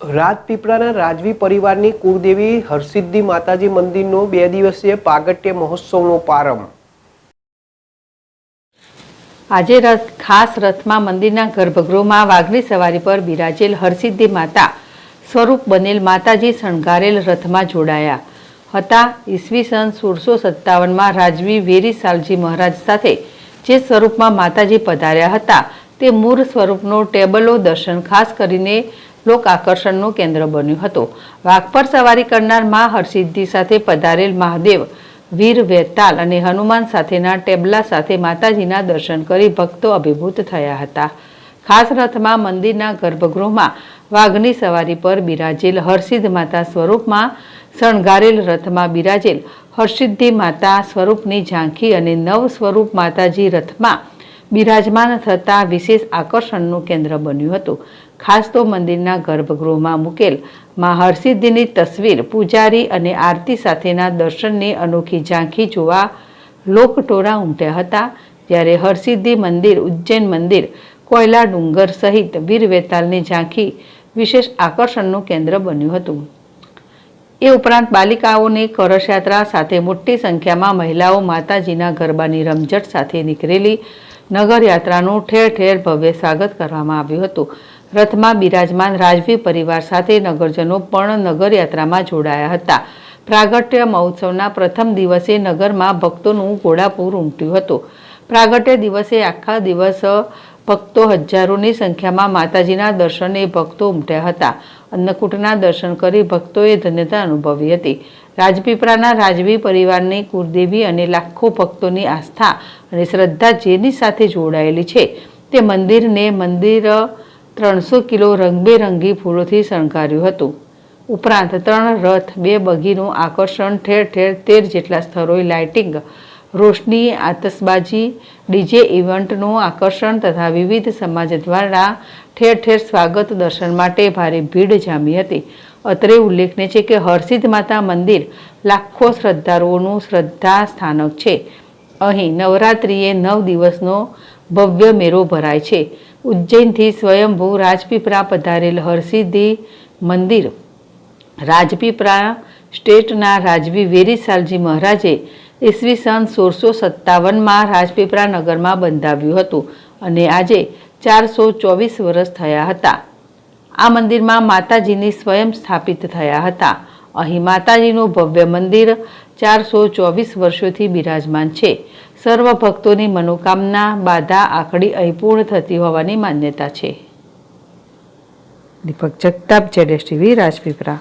રાજપીપળાના રાજવી પરિવારની કુળદેવી હરસિદ્ધિ માતાજી મંદિરનો 2 દિવસીય પાગટ્ય મહોત્સવનો પ્રારંભ। આજે ખાસ રથમાં મંદિરના ગર્ભગૃહમાં વાઘની સવારી પર બિરાજેલ હરસિદ્ધિ માતા સ્વરૂપ બનેલ માતાજી શણગારેલ રથમાં જોડાયા હતા। ઈસવીસન 1657માં રાજવી વેરી સાલજી મહારાજ સાથે જે સ્વરૂપમાં માતાજી પધાર્યા હતા તે મૂળ સ્વરૂપનો ટેબલો દર્શન ખાસ કરીને લોક આકર્ષણનું કેન્દ્ર બન્યું હતું। વાઘ પર સવારી કરનાર મા હરસિદ્ધિ સાથે પધારેલ મહાદેવ વીર વેતાલ અને હનુમાન સાથેના ટેબલા સાથે માતાજીના દર્શન કરી ભક્તો અભિભૂત થયા હતા। ખાસ રથમાં મંદિરના ગર્ભગૃહમાં વાઘની સવારી પર બિરાજેલ હરસિદ્ધ માતા સ્વરૂપમાં શણગારેલ રથમાં બિરાજેલ હરસિદ્ધિ માતા સ્વરૂપની ઝાંખી અને નવ સ્વરૂપ માતાજી રથમાં બિરાજમાન થતાં વિશેષ આકર્ષણનું કેન્દ્ર બન્યું હતું। ખાસ તો મંદિરના ગર્ભગૃહમાં મૂકેલ મા હરસિદ્ધિની તસવીર, પૂજારી અને આરતી સાથેના દર્શનની અનોખી ઝાંખી જોવા લોકટોળા ઉમટ્યા હતા। જ્યારે હરસિદ્ધિ મંદિર, ઉજ્જૈન મંદિર, કોયલા ડુંગર સહિત વીર વેતાલની ઝાંખી વિશેષ આકર્ષણનું કેન્દ્ર બન્યું હતું। એ ઉપરાંત બાલિકાઓની કળશયાત્રા સાથે મોટી સંખ્યામાં મહિલાઓ માતાજીના ગરબાની રમઝટ સાથે નીકળેલી નગરયાત્રાનું ઠેર ઠેર ભવ્ય સ્વાગત કરવામાં આવ્યું હતું। રથમાં બિરાજમાન રાજવી પરિવાર સાથે નગરજનો પણ નગરયાત્રામાં જોડાયા હતા। પ્રાગટ્ય મહોત્સવના પ્રથમ દિવસે નગરમાં ભક્તોનું ઘોડાપૂર ઉમટ્યું હતું। પ્રાગટ્ય દિવસે આખા દિવસ ભક્તો હજારોની સંખ્યામાં માતાજીના દર્શને ભક્તો ઉમટ્યા હતા। અન્નકૂટના દર્શન કરી ભક્તોએ ધન્યતા અનુભવી હતી। રાજપીપળાના રાજવી પરિવારની કુળદેવી અને લાખો ભક્તોની આસ્થા અને શ્રદ્ધા જેની સાથે જોડાયેલી છે તે મંદિર 300 કિલો રંગબેરંગી ફૂલોથી શણગાર્યું હતું। ઉપરાંત 3 રથ, 2 બગીનું આકર્ષણ, ઠેર ઠેર 13 જેટલા સ્થળોએ લાઇટિંગ, રોશની, આતશબાજી, ડીજે ઇવેન્ટનું આકર્ષણ તથા વિવિધ સમાજ દ્વારા ઠેર ઠેર સ્વાગત દર્શન માટે ભારે ભીડ જામી હતી। અત્રે ઉલ્લેખનીય છે કે હરસિદ્ધ માતા મંદિર લાખો શ્રદ્ધાળુઓનું શ્રદ્ધા સ્થાનક છે। અહીં નવરાત્રિએ 9 દિવસનો ભવ્ય મેળો ભરાય છે। ઉજ્જૈનથી સ્વયંભૂ રાજપીપળા પધારેલ હરસિદ્ધિ મંદિર રાજપીપળા સ્ટેટના રાજવી વેરી સાલજી મહારાજે ઈસવીસન 1657માં રાજપીપળા નગરમાં બંધાવ્યું હતું અને આજે 424 વર્ષ થયા હતા। આ મંદિરમાં માતાજીની સ્વયં સ્થાપિત થયા હતા। અહીં માતાજીનું ભવ્ય મંદિર 424 વર્ષોથી બિરાજમાન છે। સર્વ ભક્તોની મનોકામના, બાધા, આખડી અહીં પૂર્ણ થતી હોવાની માન્યતા છે। દીપક જગતાપ, ZSTV, રાજપીપળા।